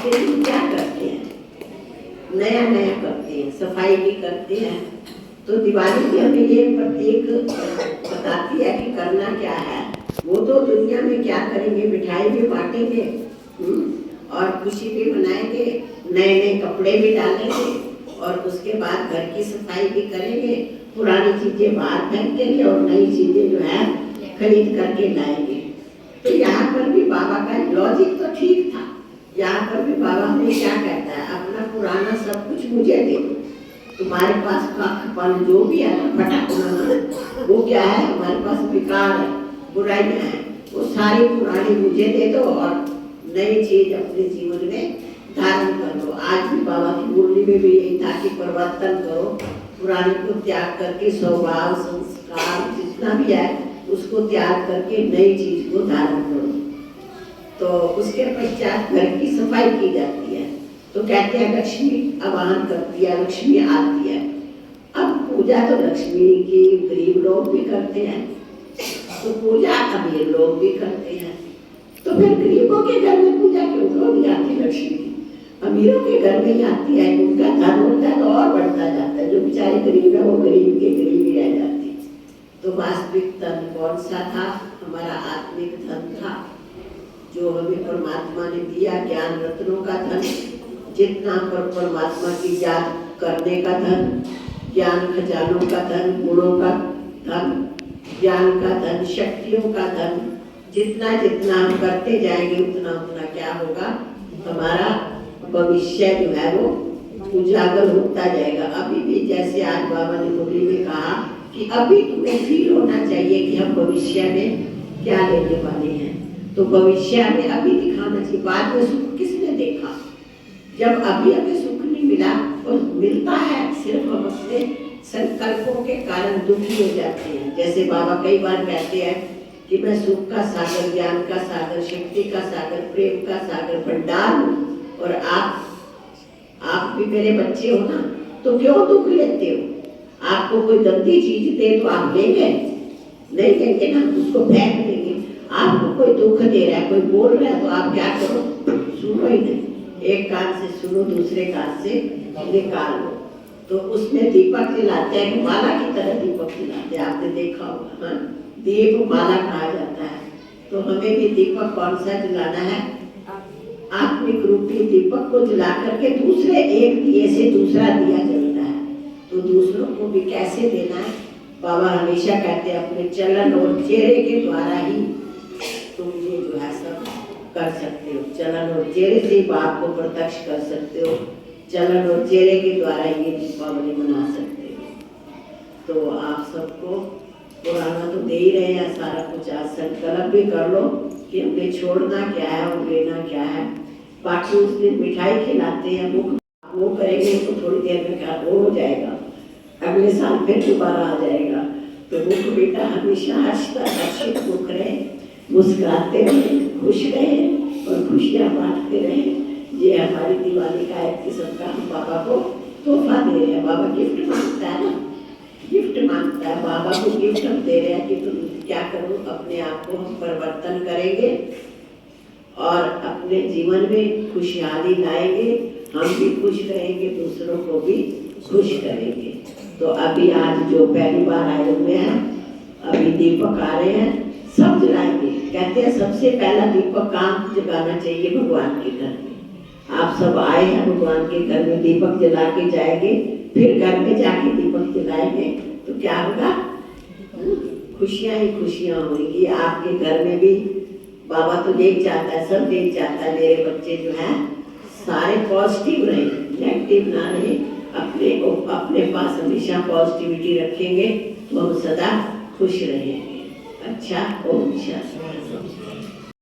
उसके लिए क्या करते हैं, नया नया करते हैं, सफाई भी करते हैं। तो दिवाली भी हमें ये प्रत्येक बताती है कि करना क्या है। वो तो दुनिया में क्या करेंगे, मिठाई भी बांटेंगे और खुशी भी मनाएंगे, नए नए कपड़े भी डालेंगे और उसके बाद घर की सफाई भी करेंगे, पुरानी चीजें बाहर फेंक देंगे और नई चीजें जो है खरीद करके लाएंगे। तो यहाँ पर भी बाबा का लॉजिक तो ठीक था। यहाँ पर भी बाबा हमें क्या कहता है, अपना पुराना सब कुछ मुझे दे दो, तुम्हारे पास पन जो भी है ना फटा पुराना, वो क्या है हमारे पास विकार है, बुराइयां हैं, वो सारी पुरानी मुझे दे दो और नई चीज अपने जीवन में धारण कर लो। आज भी बाबा की मुरली में भी यही था कि परिवर्तन करो, पुराने को त्याग करके स्वभाव संस्कार जितना भी है उसको त्याग करके नई चीज को धारण करो। तो उसके पश्चात घर की सफाई की जाती है। तो कहते हैं लक्ष्मी आवाहन करती है, लक्ष्मी आती है। अब पूजा तो लक्ष्मी की गरीब लोग भी करते हैं, तो पूजा अमीर लोग भी करते हैं। तो फिर गरीबों के घर में पूजा क्यों नहीं आती लक्ष्मी, अमीरों के घर में ही आती है। उनका धन होता है तो और बढ़ता जाता है, जो बेचारे गरीब है वो गरीब के गरीब ही रह जाते। तो वास्तविक धन कौन सा था, हमारा आत्मिक धन था जो हमें परमात्मा ने दिया, ज्ञान रत्नों का धन, जितना पर परमात्मा की याद करने का धन, ज्ञान खजानों का धन, गुणों का धन, ज्ञान का धन, शक्तियों का धन, जितना जितना हम करते जाएंगे उतना उतना क्या होगा, हमारा भविष्य जो है वो उजागर होता जाएगा। अभी भी जैसे आज बाबा ने मुरली में कहा कि अभी तुम्हें फील होना चाहिए कि हम भविष्य में क्या लेने वाले हैं। तो भविष्य में अभी दिखाना चाहिए, बाद में सुख किसने देखा, जब अभी हमें सुख नहीं मिला और मिलता है सिर्फ हम अपने संकल्पों के कारण दुखी हो जाते हैं। जैसे बाबा कई बार कहते हैं कि मैं सुख का सागर, ज्ञान का सागर, शक्ति का सागर, प्रेम का सागर भंडार हूँ और आप भी मेरे बच्चे हो ना, तो क्यों दुख लेते हो। आपको कोई गंदी चीज दे तो आप लेंगे नहीं, लेंगे ना, उसको फेंक देंगे। आपको कोई दुख दे रहा है, कोई बोल रहा है, तो आप क्या करो, सुनो ही नहीं, एक कान से सुनो दूसरे कान से निकाल लो। तो उसमें दीपक जलाते हैं, माला की तरह दीपक जलाते हैं, आपने देखा होगा, हाँ, दीप माला कहा जाता है। तो हमें भी दीपक कौन सा जलाना है, आत्मिक रूपी दीपक को जला करके दूसरे एक दिए से दूसरा दिया जलता है। तो दूसरों को भी कैसे देना है, बाबा हमेशा कहते हैं अपने चलन और चेहरे के द्वारा ही तुम ये जो है सब कर सकते हो। चलन और चेहरे से बाप को प्रत्यक्ष कर सकते हो, चलन और चेहरे के द्वारा ये दीपावली मना सकते हो। तो आप सबको पुराना तो दे ही रहे हैं सारा कुछ, आज संकल्प भी कर लो कि हमें छोड़ना क्या है और लेना क्या है। बाकी उस दिन मिठाई खिलाते हैं, मुख वो करेंगे तो थोड़ी देर में क्या हो जाएगा, अगले साल फिर दोबारा आ जाएगा। तो मुख बेटा हमेशा हंसता हर्षित मुख रहे, मुस्कुराते रहे, खुश रहे और खुशियाँ बांटते रहे। ये हमारी दिवाली का एक किस्म का हम बाबा को तोहफा दे रहे हैं। बाबा गिफ्ट मांगता है ना, गिफ्ट मांगता है, बाबा को गिफ्ट हम दे रहे हैं कि तुम क्या करो, अपने आप को हम परिवर्तन करेंगे और अपने जीवन में खुशहाली लाएंगे, हम भी खुश रहेंगे, दूसरों को भी खुश करेंगे। तो अभी आज जो पहली बार आए हुए हैं, अभी दीपक आ रहे हैं, सब जलाएंगे। कहते हैं सबसे पहला दीपक कहाँ जलाना चाहिए, भगवान के घर में। आप सब आए हैं भगवान के घर में, दीपक जला के जाएंगे, फिर घर में जाके दीपक जलाएंगे, तो क्या होगा, खुशियाँ ही खुशियाँ होंगी आपके घर में भी। बाबा तो देख चाहता है, सब देख चाहता है मेरे बच्चे जो हैं सारे पॉजिटिव रहे, नेगेटिव ना रहे, अपने पास हमेशा पॉजिटिविटी रखेंगे तो हम सदा खुश रहेंगे। अच्छा, ओम शांति।